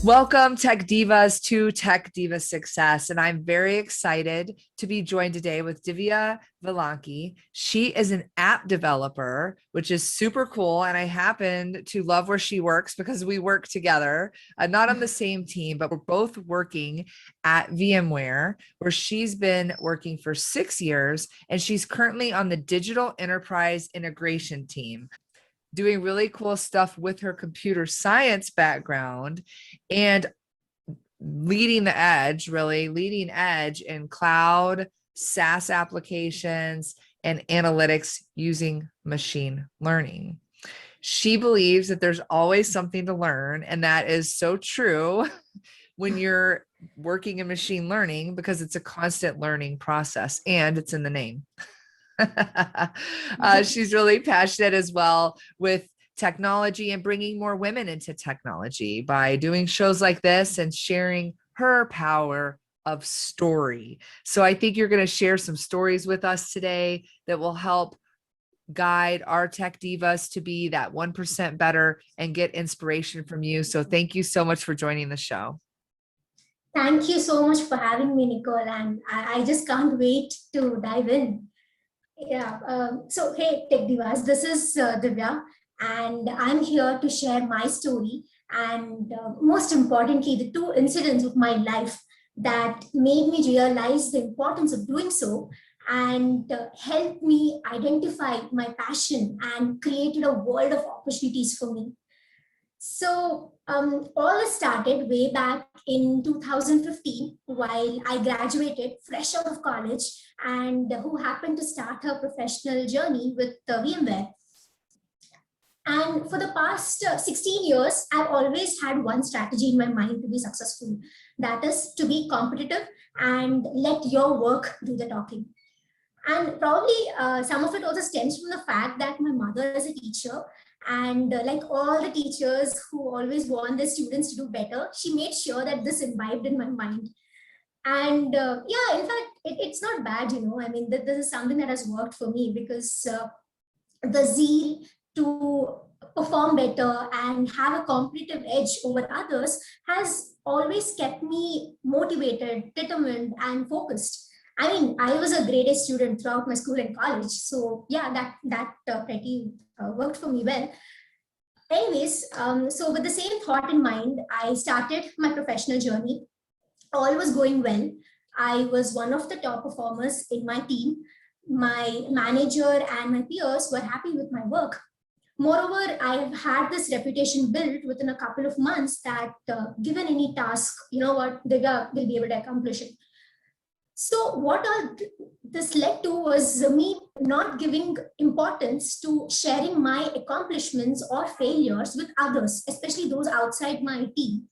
Welcome, Tech Divas, to Tech Diva Success. And I'm very excited to be joined today with Divya Vellanki. She is an app developer, which is super cool. And I happen to love where she works because we work together, not on the same team, but we're both working at VMware, where she's been working for 6 years. And she's currently on the digital enterprise integration team, doing really cool stuff with her computer science background and leading edge in cloud, SaaS applications, and analytics using machine learning. She believes that there's always something to learn, and that is so true when you're working in machine learning because it's a constant learning process, and it's in the name. She's really passionate as well with technology and bringing more women into technology by doing shows like this and sharing her power of story. So I think you're going to share some stories with us today that will help guide our tech divas to be that 1% better and get inspiration from you. So thank you so much for joining the show. Thank you so much for having me, Nicole. And I just can't wait to dive in. Yeah. So, hey, Tech Divas, this is Divya, and I'm here to share my story and most importantly, the 2 incidents of my life that made me realize the importance of doing so and helped me identify my passion and created a world of opportunities for me. So all this started way back in 2015 while I graduated fresh out of college and who happened to start her professional journey with VMware. And for the past 16 years, I've always had one strategy in my mind to be successful. That is to be competitive and let your work do the talking. And probably some of it also stems from the fact that my mother is a teacher, and like all the teachers who always want their students to do better, she made sure that this imbibed in my mind. And yeah, in fact, it's not bad, I mean, this is something that has worked for me because the zeal to perform better and have a competitive edge over others has always kept me motivated, determined, and focused. I mean, I was a grade A student throughout my school and college. So yeah, that pretty worked for me well. Anyways, so with the same thought in mind, I started my professional journey. All was going well. I was one of the top performers in my team. My manager and my peers were happy with my work. Moreover, I've had this reputation built within a couple of months that given any task, you know what, Divya will be able to accomplish it. So what all this led to was me not giving importance to sharing my accomplishments or failures with others, especially those outside my team.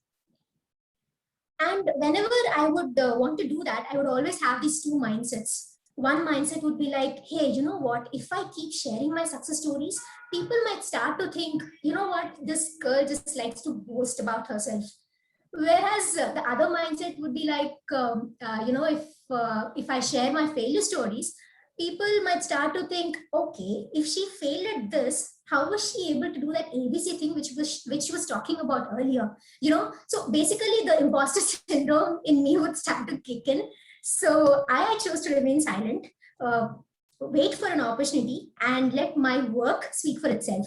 And whenever I would want to do that, I would always have these 2 mindsets. One mindset would be like, hey, you know what, if I keep sharing my success stories, people might start to think, you know what, this girl just likes to boast about herself. Whereas the other mindset would be like, if I share my failure stories, people might start to think, okay, if she failed at this, how was she able to do that ABC thing which she was talking about earlier? So basically the imposter syndrome in me would start to kick in. So I chose to remain silent, wait for an opportunity, and let my work speak for itself.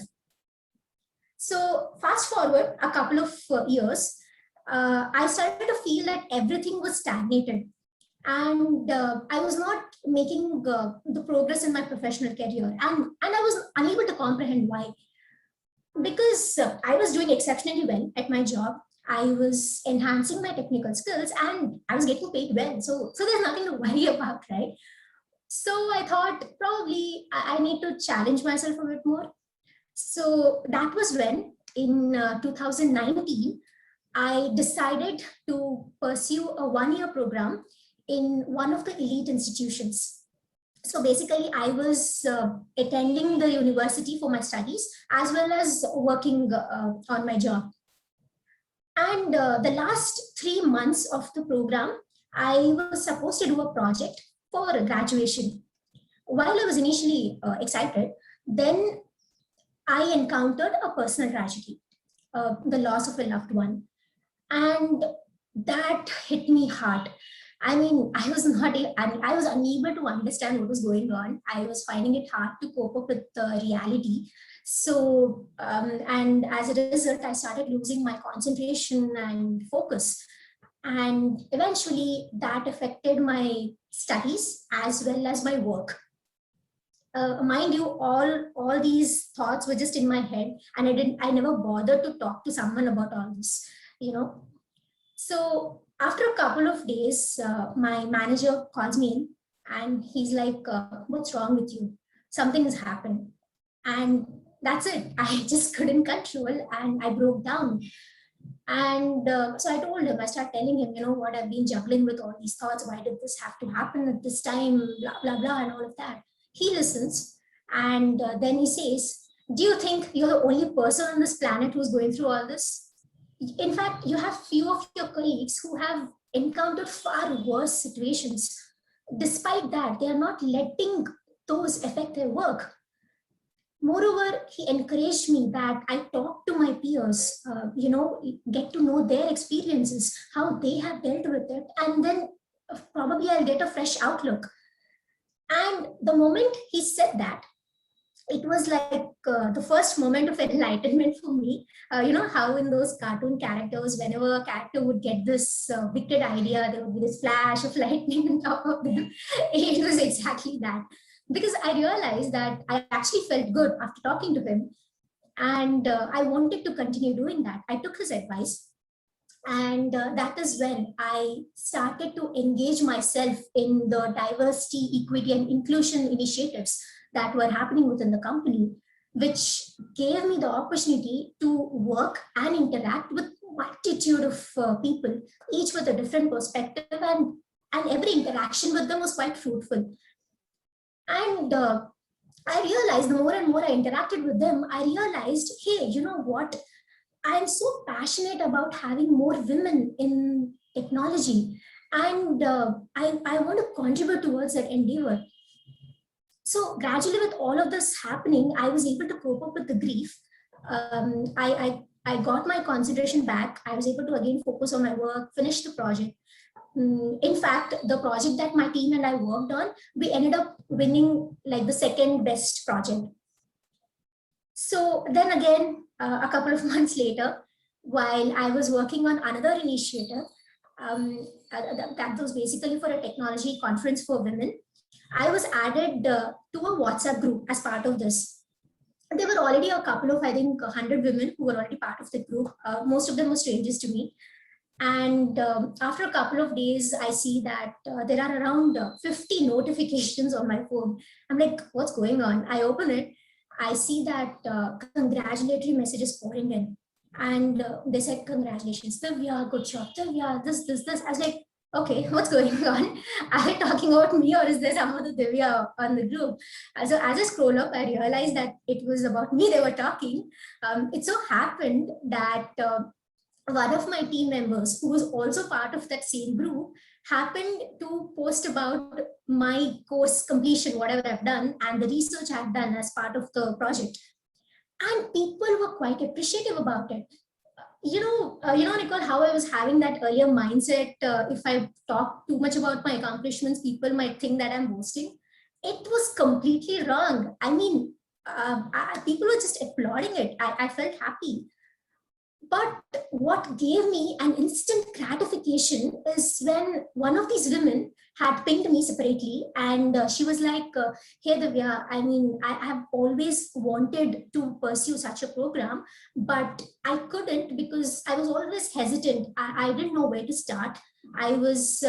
So fast forward a couple of years, I started to feel that everything was stagnated and I was not making the progress in my professional career, and I was unable to comprehend why. Because I was doing exceptionally well at my job, I was enhancing my technical skills, and I was getting paid well. So there's nothing to worry about, right? So I thought probably I need to challenge myself a bit more. So that was when in 2019, I decided to pursue a 1-year program in one of the elite institutions. So basically, I was attending the university for my studies as well as working on my job. And the last 3 months of the program, I was supposed to do a project for graduation. While I was initially excited, then I encountered a personal tragedy, the loss of a loved one. And that hit me hard. I mean, I was unable to understand what was going on. I was finding it hard to cope up with the reality. So, and as a result, I started losing my concentration and focus. And eventually that affected my studies as well as my work. Mind you, all these thoughts were just in my head, and I never bothered to talk to someone about all this, you know. So after a couple of days, my manager calls me in, and he's like, "What's wrong with you? Something has happened." And that's it. I just couldn't control, and I broke down. And so I told him, I started telling him, what, I've been juggling with all these thoughts. Why did this have to happen at this time? Blah, blah, blah, and all of that. He listens, and then he says, "Do you think you're the only person on this planet who's going through all this? In fact, you have few of your colleagues who have encountered far worse situations. Despite that, they are not letting those affect their work." Moreover, he encouraged me that I talk to my peers, get to know their experiences, how they have dealt with it, and then probably I'll get a fresh outlook. And the moment he said that, it was like the first moment of enlightenment for me. You know how in those cartoon characters, whenever a character would get this wicked idea, there would be this flash of lightning on top of them. It was exactly that. Because I realized that I actually felt good after talking to him, and I wanted to continue doing that. I took his advice, and that is when I started to engage myself in the diversity, equity, and inclusion initiatives that were happening within the company, which gave me the opportunity to work and interact with multitude of people, each with a different perspective, and every interaction with them was quite fruitful. And I realized the more and more I interacted with them, I realized, hey, you know what? I'm so passionate about having more women in technology, and I want to contribute towards that endeavor. So gradually, with all of this happening, I was able to cope up with the grief. I got my concentration back. I was able to again focus on my work, finish the project. In fact, the project that my team and I worked on, we ended up winning like the second best project. So then again, a couple of months later, while I was working on another initiative, that was basically for a technology conference for women, I was added to a WhatsApp group as part of this. There were already a couple of, I think, 100 women who were already part of the group. Most of them were strangers to me. And after a couple of days, I see that there are around 50 notifications on my phone. I'm like, what's going on? I open it. I see that congratulatory messages pouring in. And they said, "Congratulations, Divya, good job, Divya, this. I was like, okay, what's going on? Are they talking about me, or is there some other Divya on the group?" So as I scroll up, I realized that it was about me they were talking. It so happened that one of my team members, who was also part of that same group, happened to post about my course completion, whatever I've done, and the research I've done as part of the project. And people were quite appreciative about it. Nicole, how I was having that earlier mindset, if I talk too much about my accomplishments, people might think that I'm boasting. It was completely wrong. I mean, people were just applauding it. I felt happy. But what gave me an instant gratification is when one of these women had pinged me separately, and she was like, "Hey Divya, I mean, I have always wanted to pursue such a program, but I couldn't because I was always hesitant. I didn't know where to start. I was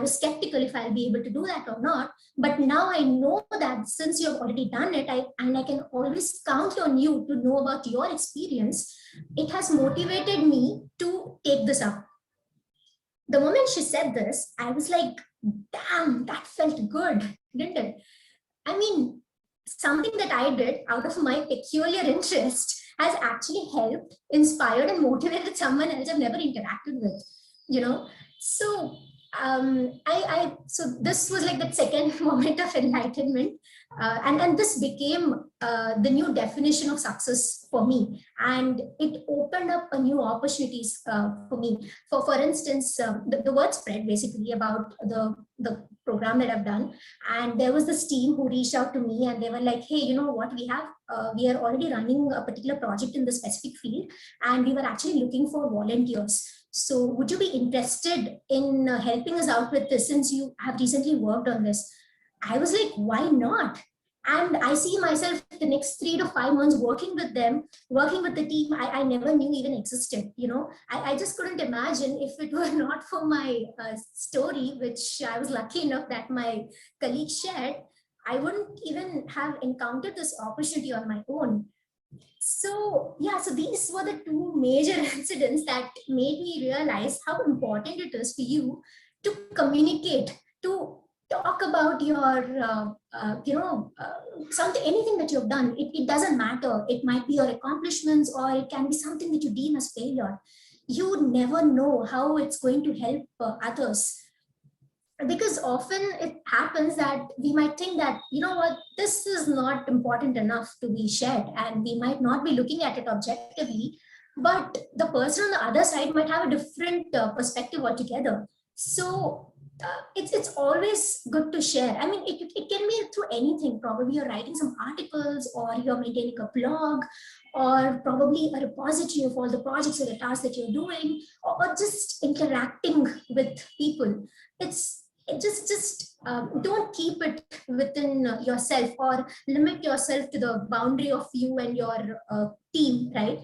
skeptical if I'll be able to do that or not. But now I know that since you have already done it, I can always count on you to know about your experience. It has motivated me to take this up." The moment she said this, I was like, damn, that felt good, didn't it? I mean, something that I did out of my peculiar interest has actually helped, inspired, and motivated someone else I've never interacted with, you know? So so this was like that second moment of enlightenment. And this became the new definition of success for me, and it opened up a new opportunities for me. For instance, the word spread basically about the program that I've done, and there was this team who reached out to me, and they were like, hey, you know what, we are already running a particular project in this specific field, and we were actually looking for volunteers. So would you be interested in helping us out with this, since you have recently worked on this? I was like, why not? And I see myself the next 3 to 5 months working with them, working with the team I never knew even existed. I just couldn't imagine, if it were not for my story, which I was lucky enough that my colleague shared, I wouldn't even have encountered this opportunity on my own. So yeah, so these were the two major incidents that made me realize how important it is for you to communicate, to talk about your something, anything that you've done. It doesn't matter, it might be your accomplishments, or it can be something that you deem as failure. You never know how it's going to help others, because often it happens that we might think that, you know what, this is not important enough to be shared, and we might not be looking at it objectively, but the person on the other side might have a different perspective altogether. So it's always good to share. I mean, it can be through anything. Probably you're writing some articles, or you're maintaining a blog, or probably a repository of all the projects or the tasks that you're doing, or just interacting with people. It just don't keep it within yourself, or limit yourself to the boundary of you and your team, right?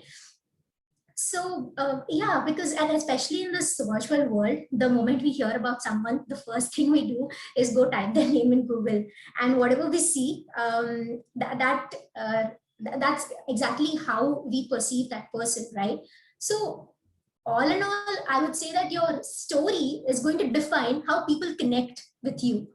So yeah, because, and especially in this virtual world, the moment we hear about someone, the first thing we do is go type their name in Google, and whatever we see, that's exactly how we perceive that person, right? So all in all, I would say that your story is going to define how people connect with you.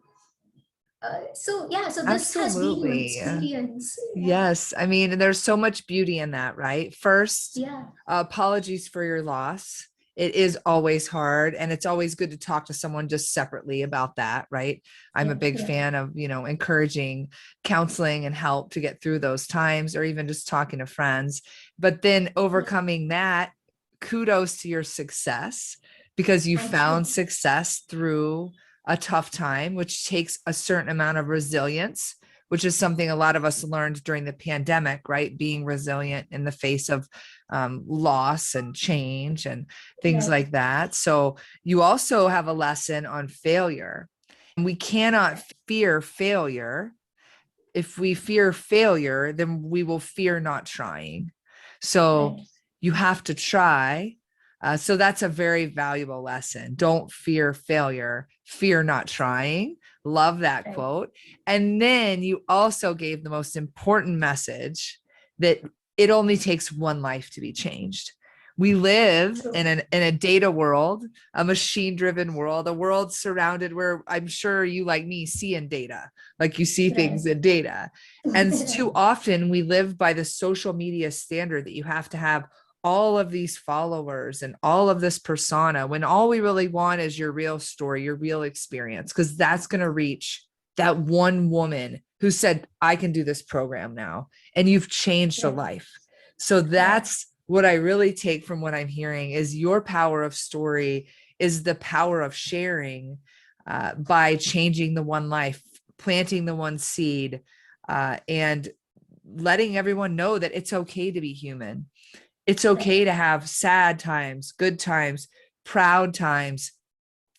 So yeah, so this has been my Absolutely. experience. Yeah. Yes. I mean, there's so much beauty in that, right? First, Yeah. apologies for your loss. It is always hard, and it's always good to talk to someone just separately about that, right? I'm a Yeah. big Yeah. fan of, encouraging counseling and help to get through those times, or even just talking to friends. But then overcoming that, kudos to your success, because you Thank found you. success through a tough time, which takes a certain amount of resilience, which is something a lot of us learned during the pandemic, right? Being resilient in the face of loss and change and things Right. like that. So you also have a lesson on failure. And we cannot fear failure. If we fear failure, then we will fear not trying. So Right. you have to try. So that's a very valuable lesson. Don't fear failure, fear not trying. Love that Right. quote. And then you also gave the most important message, that it only takes one life to be changed. We live True. in a data world, a machine driven world, a world surrounded where I'm sure you, like me, see in data, like you see things Right. in data. And too Right. often we live by the social media standard that you have to have all of these followers and all of this persona, when all we really want is your real story, your real experience, because that's going to reach that one woman who said, I can do this program now, and you've changed a Right. life. So Right. that's what I really take from what I'm hearing, is your power of story is the power of sharing, by changing the one life, planting the one seed, and letting everyone know that it's okay to be human. It's Right. okay to have sad times, good times, proud times,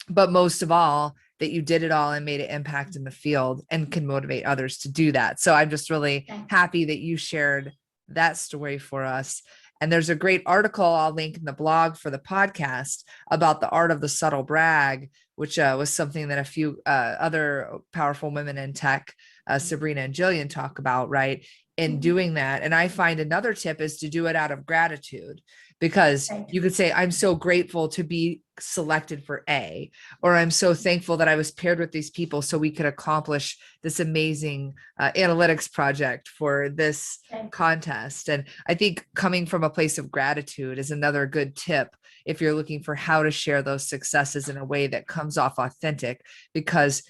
but most of all, that you did it all and made an impact in the field and can motivate others to do that. So I'm just really Right. happy that you shared that story for us. And there's a great article I'll link in the blog for the podcast about the art of the subtle brag, which was something that a few other powerful women in tech, Sabrina and Jillian, talk about, right? In Mhm. doing that. And I find another tip is to do it out of gratitude, because Right. you could say, I'm so grateful to be selected for A, or I'm so thankful that I was paired with these people so we could accomplish this amazing analytics project for this Right. contest. And I think coming from a place of gratitude is another good tip if you're looking for how to share those successes in a way that comes off authentic, because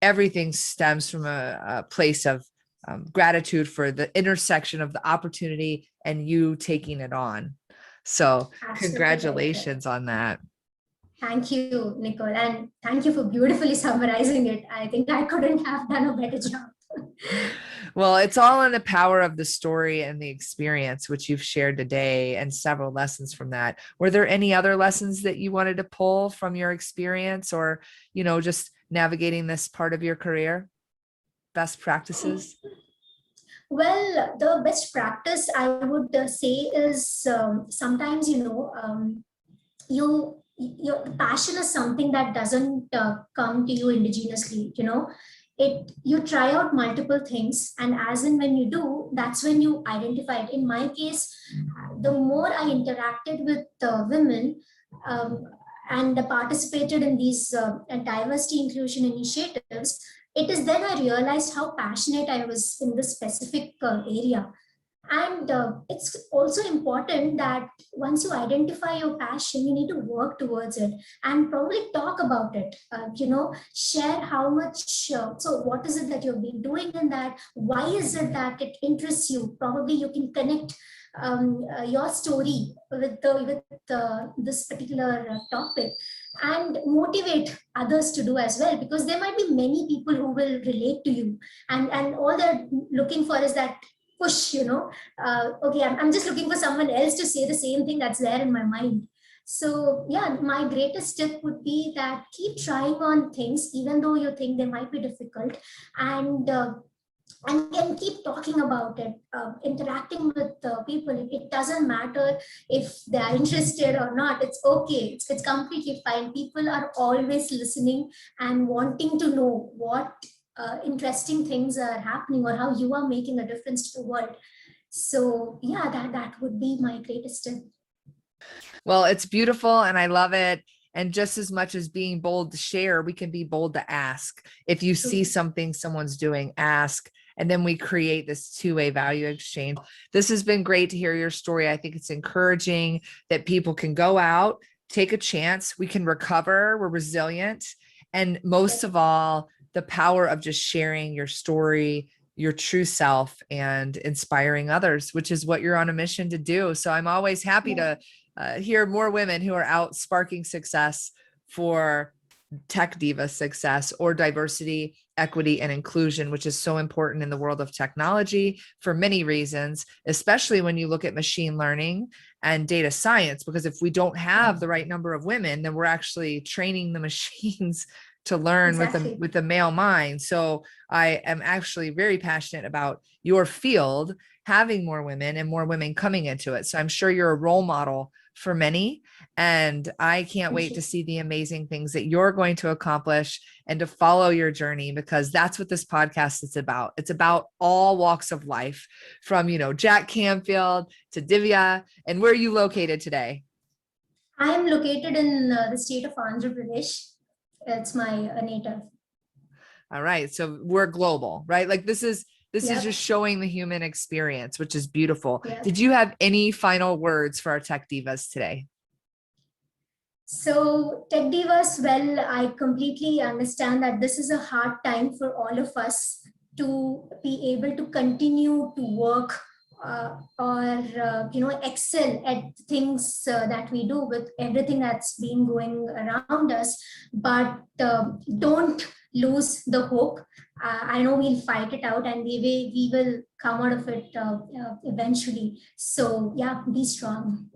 everything stems from a place of gratitude for the intersection of the opportunity and you taking it on. So Absolutely correct. congratulations on that. Thank you, Nicole, and thank you for beautifully summarizing it. I think I couldn't have done a better job. Well, it's all in the power of the story and the experience, which you've shared today, and several lessons from that. Were there any other lessons that you wanted to pull from your experience, or, just navigating this part of your career? Best practices? Well, the best practice I would say is sometimes, your passion is something that doesn't come to you indigenously. You try out multiple things, and as in when you do, that's when you identify it. In my case, the more I interacted with women, um, and participated in these diversity inclusion initiatives, it is then I realized how passionate I was in this specific area. And it's also important that once you identify your passion, you need to work towards it and probably talk about it. Share how much. So, what is it that you've been doing in that? Why is it that it interests you? Probably you can connect your story with this particular topic and motivate others to do as well, because there might be many people who will relate to you, and all they're looking for is that push. Okay, I'm just looking for someone else to say the same thing that's there in my mind. So yeah, my greatest tip would be that keep trying on things even though you think they might be difficult, and can keep talking about it, interacting with people. It doesn't matter if they are interested or not. It's okay. It's completely fine. People are always listening and wanting to know what interesting things are happening or how you are making a difference to the world. So yeah, that would be my greatest tip. Well, it's beautiful and I love it. And just as much as being bold to share, we can be bold to ask. If you see something someone's doing, ask. And then we create this two-way value exchange. This has been great to hear your story. I think it's encouraging that people can go out, take a chance. We can recover. We're resilient. And most of all, the power of just sharing your story, your true self, and inspiring others, which is what you're on a mission to do. So I'm always happy to hear more women who are out sparking success for Tech Diva Success or diversity, equity, and inclusion, which is so important in the world of technology for many reasons, especially when you look at machine learning and data science, because if we don't have the right number of women, then we're actually training the machines to learn Exactly. with the male mind. So I am actually very passionate about your field having more women and more women coming into it. So I'm sure you're a role model for many. And I can't wait to see the amazing things that you're going to accomplish and to follow your journey, because that's what this podcast is about. It's about all walks of life, from, Jack Canfield to Divya. And where are you located today? I am located in the state of Andhra Pradesh. It's my native. All right. So we're global, right? Like this is just showing the human experience, which is beautiful. Yep. Did you have any final words for our tech divas today? So, Tech Divas, well, I completely understand that this is a hard time for all of us to be able to continue to work or excel at things that we do with everything that's been going around us. But don't lose the hope. I know we'll fight it out, and we will come out of it eventually. So yeah, be strong.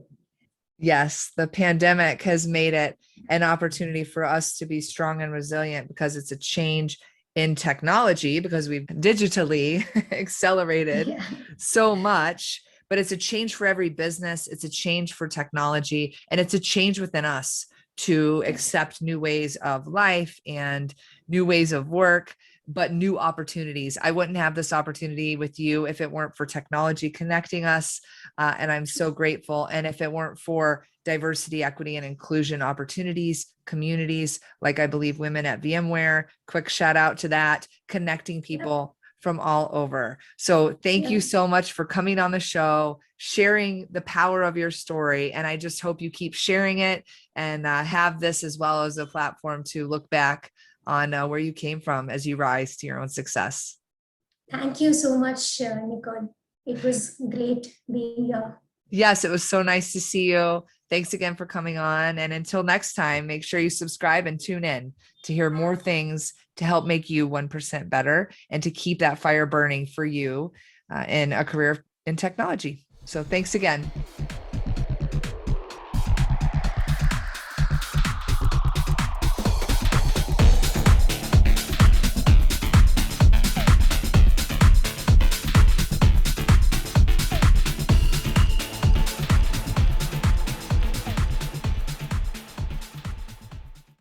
Yes, the pandemic has made it an opportunity for us to be strong and resilient, because it's a change in technology, because we've digitally accelerated Yeah. so much, but it's a change for every business. It's a change for technology, and it's a change within us to accept new ways of life and new ways of work, but new opportunities. I wouldn't have this opportunity with you if it weren't for technology connecting us. And I'm so grateful. And if it weren't for diversity, equity, and inclusion opportunities, communities, like I believe women at VMware, quick shout out to that, connecting people from all over. So thank you so much for coming on the show, sharing the power of your story. And I just hope you keep sharing it and have this as well as a platform to look back on where you came from as you rise to your own success. Thank you so much, Nicole. It was great being here. Yes, it was so nice to see you. Thanks again for coming on. And until next time, make sure you subscribe and tune in to hear more things to help make you 1% better and to keep that fire burning for you in a career in technology. So thanks again.